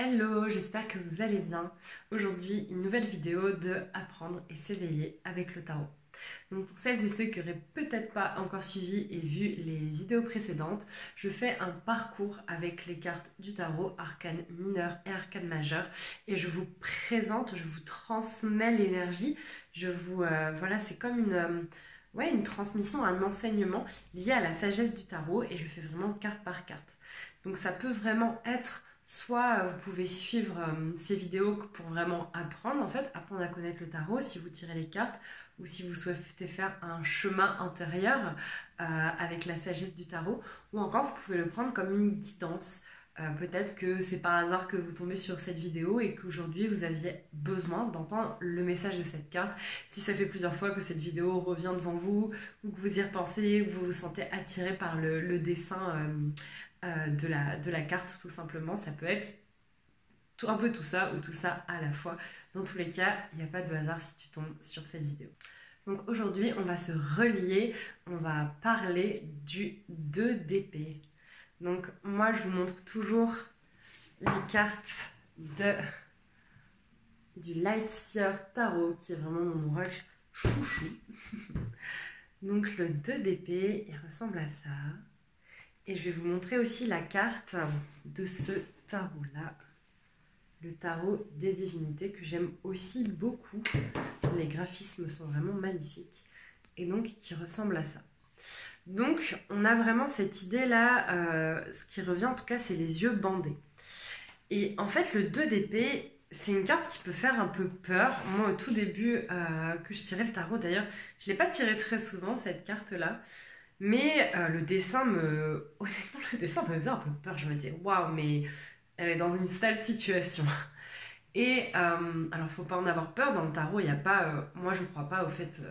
Hello, j'espère que vous allez bien. Aujourd'hui, une nouvelle vidéo de apprendre et s'éveiller avec le tarot. Donc pour celles et ceux qui n'auraient peut-être pas encore suivi et vu les vidéos précédentes, je fais un parcours avec les cartes du tarot, arcane mineur et arcane majeur, et je vous présente, je vous transmets l'énergie. Voilà, c'est comme une transmission, un enseignement lié à la sagesse du tarot, et je fais vraiment carte par carte. Donc ça peut vraiment être soit vous pouvez suivre ces vidéos pour vraiment apprendre, apprendre à connaître le tarot si vous tirez les cartes, ou si vous souhaitez faire un chemin intérieur avec la sagesse du tarot, ou encore vous pouvez le prendre comme une guidance. Peut-être que c'est par hasard que vous tombez sur cette vidéo et qu'aujourd'hui vous aviez besoin d'entendre le message de cette carte. Si ça fait plusieurs fois que cette vidéo revient devant vous, ou que vous y repensez, ou que vous vous sentez attiré par le dessin de la carte, tout simplement, ça peut être un peu tout ça ou tout ça à la fois. Dans tous les cas, il n'y a pas de hasard si tu tombes sur cette vidéo. Donc aujourd'hui, on va se relier, on va parler du 2 d'épée. Donc moi, je vous montre toujours les cartes du Lightseer Tarot, qui est vraiment mon oracle chouchou. Donc le 2 d'épée, il ressemble à ça. Et je vais vous montrer aussi la carte de ce tarot-là. Le tarot des divinités, que j'aime aussi beaucoup. Les graphismes sont vraiment magnifiques. Et donc, qui ressemble à ça. Donc, on a vraiment cette idée-là. Ce qui revient, en tout cas, c'est les yeux bandés. Et en fait, le 2 d'épée, c'est une carte qui peut faire un peu peur. Moi, au tout début que je tirais le tarot, d'ailleurs, je ne l'ai pas tiré très souvent, cette carte-là. Mais honnêtement, le dessin me faisait un peu peur. Je me disais, waouh, mais elle est dans une sale situation. Et alors, faut pas en avoir peur. Dans le tarot, il n'y a pas. Moi, je ne crois pas au fait,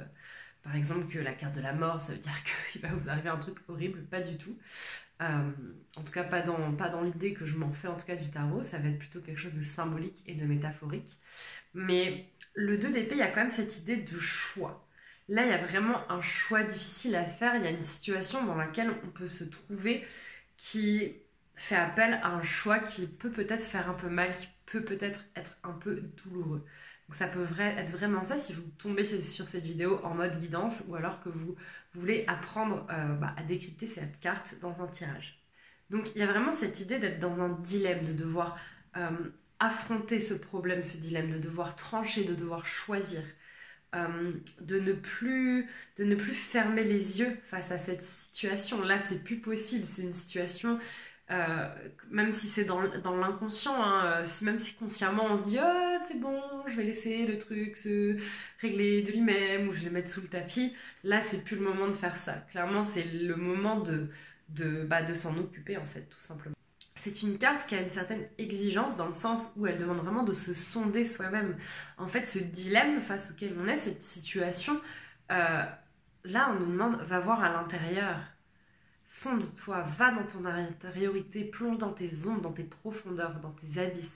par exemple, que la carte de la mort, ça veut dire qu'il va vous arriver un truc horrible. Pas du tout. En tout cas, pas dans l'idée que je m'en fais, en tout cas, du tarot. Ça va être plutôt quelque chose de symbolique et de métaphorique. Mais le 2 d'épée, il y a quand même cette idée de choix. Là, il y a vraiment un choix difficile à faire. Il y a une situation dans laquelle on peut se trouver qui fait appel à un choix qui peut peut-être faire un peu mal, qui peut peut-être être un peu douloureux. Donc ça peut être vraiment ça si vous tombez sur cette vidéo en mode guidance, ou alors que vous voulez apprendre à décrypter cette carte dans un tirage. Donc il y a vraiment cette idée d'être dans un dilemme, de devoir affronter ce problème, ce dilemme, de devoir trancher, de devoir choisir. De ne plus fermer les yeux face à cette situation. Là, c'est plus possible. C'est une situation, même si c'est dans l'inconscient, hein, même si consciemment on se dit oh, c'est bon, je vais laisser le truc se régler de lui-même, ou je vais le mettre sous le tapis. Là, c'est plus le moment de faire ça. Clairement, c'est le moment de s'en occuper, en fait, tout simplement. C'est une carte qui a une certaine exigence dans le sens où elle demande vraiment de se sonder soi-même. En fait, ce dilemme face auquel on est, cette situation, là, on nous demande, va voir à l'intérieur. Sonde-toi, va dans ton intériorité, plonge dans tes ombres, dans tes profondeurs, dans tes abysses.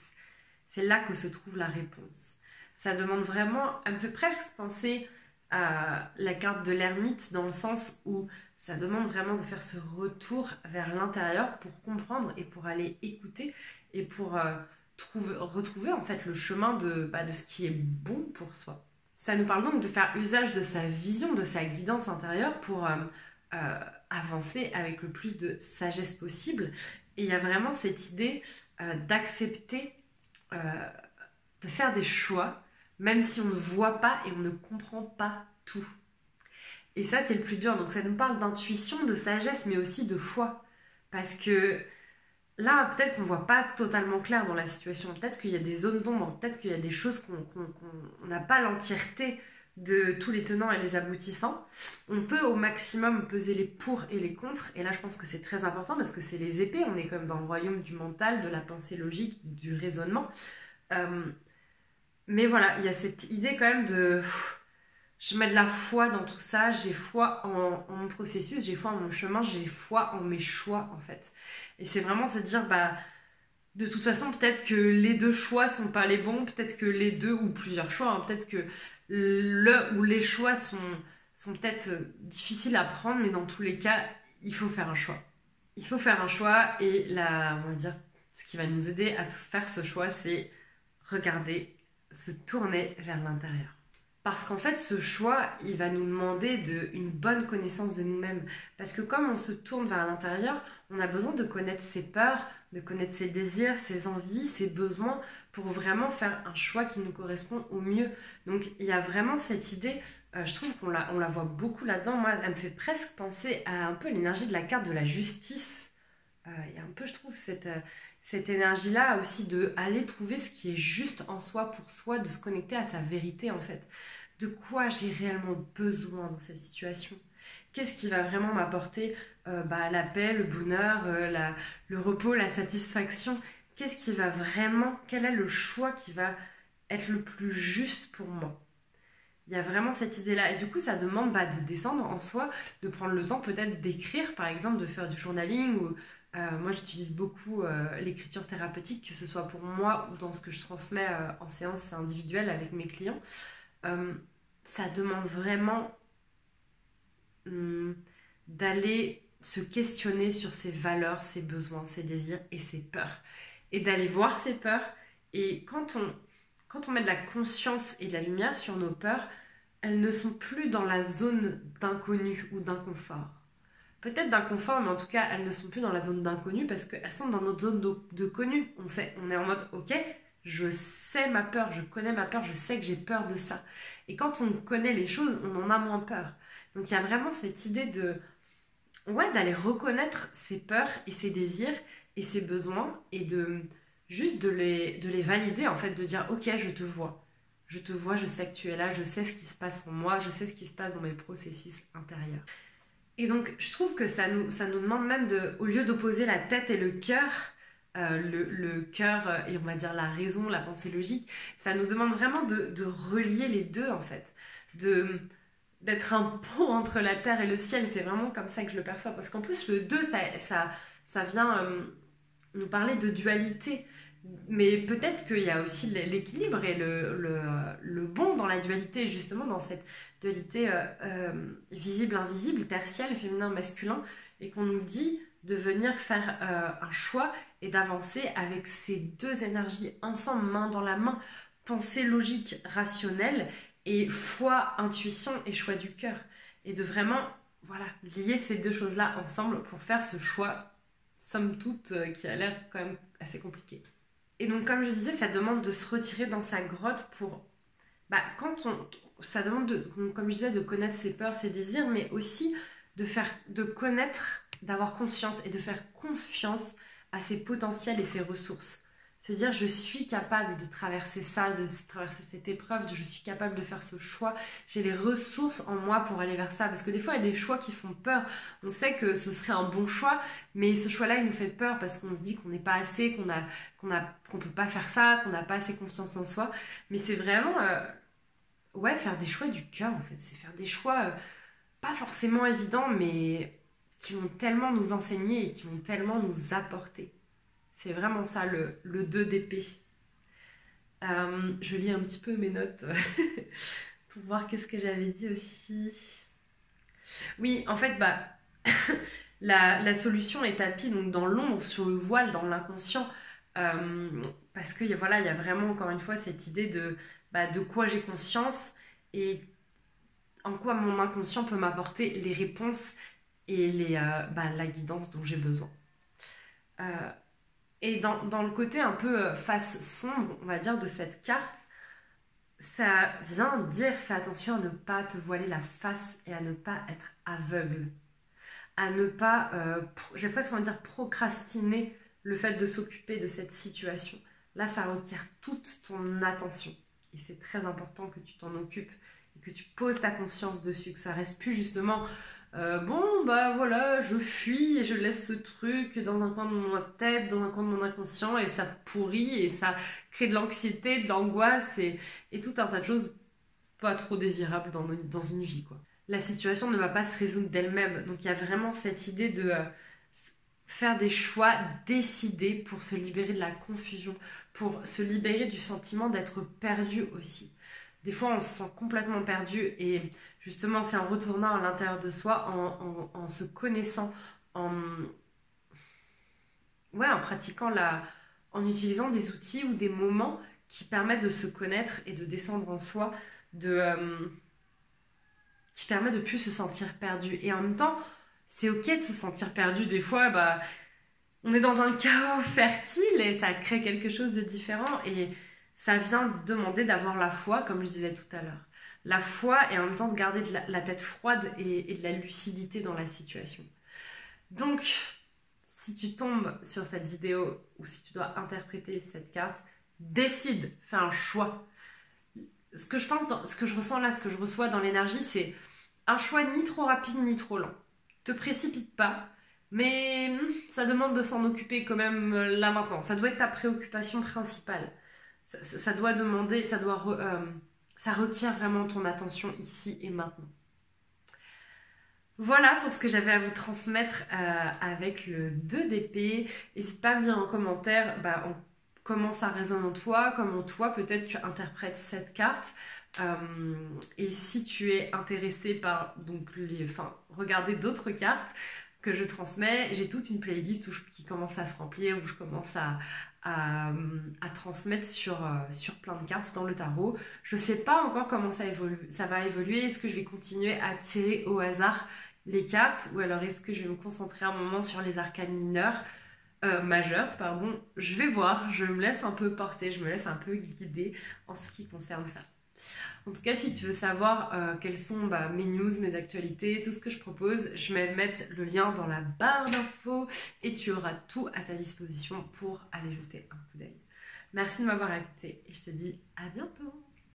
C'est là que se trouve la réponse. Ça demande vraiment, elle me fait presque penser à la carte de l'ermite, dans le sens où ça demande vraiment de faire ce retour vers l'intérieur pour comprendre et pour aller écouter et pour retrouver en fait le chemin de ce qui est bon pour soi. Ça nous parle donc de faire usage de sa vision, de sa guidance intérieure pour avancer avec le plus de sagesse possible. Et il y a vraiment cette idée d'accepter de faire des choix, même si on ne voit pas et on ne comprend pas tout. Et ça, c'est le plus dur. Donc ça nous parle d'intuition, de sagesse, mais aussi de foi. Parce que là, peut-être qu'on ne voit pas totalement clair dans la situation. Peut-être qu'il y a des zones d'ombre, peut-être qu'il y a des choses qu'on n'a pas l'entièreté de tous les tenants et les aboutissants. On peut au maximum peser les pour et les contre. Et là, je pense que c'est très important parce que c'est les épées. On est quand même dans le royaume du mental, de la pensée logique, du raisonnement. Mais voilà, il y a cette idée quand même de... Je mets de la foi dans tout ça, j'ai foi en mon processus, j'ai foi en mon chemin, j'ai foi en mes choix en fait. Et c'est vraiment se dire, de toute façon, peut-être que les deux choix sont pas les bons, peut-être que les deux ou plusieurs choix, hein, peut-être que le ou les choix sont peut-être difficiles à prendre, mais dans tous les cas, il faut faire un choix. Il faut faire un choix et on va dire, ce qui va nous aider à faire ce choix, c'est regarder, se tourner vers l'intérieur. Parce qu'en fait, ce choix, il va nous demander une bonne connaissance de nous-mêmes. Parce que comme on se tourne vers l'intérieur, on a besoin de connaître ses peurs, de connaître ses désirs, ses envies, ses besoins, pour vraiment faire un choix qui nous correspond au mieux. Donc, il y a vraiment cette idée, je trouve qu'on la voit beaucoup là-dedans. Moi, elle me fait presque penser à un peu l'énergie de la carte de la justice. Il y a un peu, je trouve, cette énergie-là aussi de aller trouver ce qui est juste en soi pour soi, de se connecter à sa vérité en fait. De quoi j'ai réellement besoin dans cette situation? Qu'est-ce qui va vraiment m'apporter la paix, le bonheur, le repos, la satisfaction? Qu'est-ce qui va vraiment, quel est le choix qui va être le plus juste pour moi? Il y a vraiment cette idée-là. Et du coup, ça demande de descendre en soi, de prendre le temps peut-être d'écrire, par exemple, de faire du journaling. Ou, moi, j'utilise beaucoup l'écriture thérapeutique, que ce soit pour moi ou dans ce que je transmets en séance individuelle avec mes clients. Ça demande vraiment d'aller se questionner sur ses valeurs, ses besoins, ses désirs et ses peurs. Et d'aller voir ses peurs. Et quand on met de la conscience et de la lumière sur nos peurs, elles ne sont plus dans la zone d'inconnu ou d'inconfort. Peut-être d'inconfort, mais en tout cas, elles ne sont plus dans la zone d'inconnu parce qu'elles sont dans notre zone de connu. On est en mode, ok, je sais ma peur, je connais ma peur, je sais que j'ai peur de ça. Et quand on connaît les choses, on en a moins peur. Donc il y a vraiment cette idée d'aller reconnaître ses peurs et ses désirs et ses besoins et juste de les valider, en fait, de dire ok, je te vois, je sais que tu es là, je sais ce qui se passe en moi, je sais ce qui se passe dans mes processus intérieurs. Et donc je trouve que ça nous demande même au lieu d'opposer la tête et le cœur, le cœur et on va dire la raison, la pensée logique, ça nous demande vraiment de relier les deux en fait, d'être un pont entre la terre et le ciel. C'est vraiment comme ça que je le perçois, parce qu'en plus le 2 ça vient nous parler de dualité, mais peut-être qu'il y a aussi l'équilibre et le bon dans la dualité, justement dans cette dualité visible-invisible, tertielle, féminin-masculin, et qu'on nous dit de venir faire un choix et d'avancer avec ces deux énergies ensemble, main dans la main, pensée logique, rationnelle, et foi, intuition et choix du cœur. Et de vraiment lier ces deux choses-là ensemble pour faire ce choix, somme toute, qui a l'air quand même assez compliqué. Et donc, comme je disais, ça demande de se retirer dans sa grotte pour... ça demande, comme je disais, de connaître ses peurs, ses désirs, mais aussi de connaître, d'avoir conscience et de faire confiance à ses potentiels et ses ressources. Se dire, je suis capable de traverser ça, de traverser cette épreuve, je suis capable de faire ce choix, j'ai les ressources en moi pour aller vers ça. Parce que des fois, il y a des choix qui font peur. On sait que ce serait un bon choix, mais ce choix-là, il nous fait peur parce qu'on se dit qu'on n'est pas assez, qu'on peut pas faire ça, qu'on n'a pas assez confiance en soi. Mais c'est vraiment, faire des choix du cœur, en fait. C'est faire des choix pas forcément évidents, mais qui vont tellement nous enseigner et qui vont tellement nous apporter. C'est vraiment ça, le 2 d'épée. Je lis un petit peu mes notes pour voir qu'est-ce que j'avais dit aussi. Oui, en fait, la solution est tapie donc, dans l'ombre, sur le voile, dans l'inconscient. Parce qu'il y a vraiment, encore une fois, cette idée de quoi j'ai conscience et en quoi mon inconscient peut m'apporter les réponses et la guidance dont j'ai besoin. Et dans le côté un peu face sombre, on va dire, de cette carte, ça vient dire fais attention à ne pas te voiler la face et à ne pas être aveugle. À ne pas, j'ai presque envie de dire, procrastiner le fait de s'occuper de cette situation. Là, ça requiert toute ton attention. Et c'est très important que tu t'en occupes et que tu poses ta conscience dessus, que ça reste plus justement... je fuis et je laisse ce truc dans un coin de mon tête, dans un coin de mon inconscient et ça pourrit et ça crée de l'anxiété, de l'angoisse et tout un tas de choses pas trop désirables dans une vie, quoi. La situation ne va pas se résoudre d'elle-même, donc il y a vraiment cette idée de faire des choix décidés pour se libérer de la confusion, pour se libérer du sentiment d'être perdu aussi. Des fois, on se sent complètement perdu et justement, c'est en retournant à l'intérieur de soi, en se connaissant, en pratiquant en utilisant des outils ou des moments qui permettent de se connaître et de descendre en soi, qui permet de plus se sentir perdu. Et en même temps, c'est ok de se sentir perdu. Des fois, on est dans un chaos fertile et ça crée quelque chose de différent. Et ça vient demander d'avoir la foi, comme je disais tout à l'heure. La foi et en même temps de garder de la tête froide et de la lucidité dans la situation. Donc, si tu tombes sur cette vidéo ou si tu dois interpréter cette carte, décide, fais un choix. Ce que je pense, ce que je ressens là, ce que je reçois dans l'énergie, c'est un choix ni trop rapide ni trop lent. Te précipite pas, mais ça demande de s'en occuper quand même là maintenant. Ça doit être ta préoccupation principale. Ça doit demander, ça requiert vraiment ton attention ici et maintenant. Voilà pour ce que j'avais à vous transmettre avec le 2 d'épée. N'hésite pas à me dire en commentaire comment ça résonne en toi, comment toi peut-être tu interprètes cette carte. Et si tu es intéressé par regarder d'autres cartes que je transmets, j'ai toute une playlist qui commence à se remplir, où je commence à transmettre sur plein de cartes dans le tarot. Je ne sais pas encore comment ça va évoluer. Est-ce que je vais continuer à tirer au hasard les cartes, ou alors est-ce que je vais me concentrer un moment sur les arcanes majeures, pardon. Je vais voir, je me laisse un peu porter, je me laisse un peu guider en ce qui concerne ça. En tout cas, si tu veux savoir quelles sont mes news, mes actualités, tout ce que je propose, je vais mettre le lien dans la barre d'infos et tu auras tout à ta disposition pour aller jeter un coup d'œil. Merci de m'avoir écouté et je te dis à bientôt.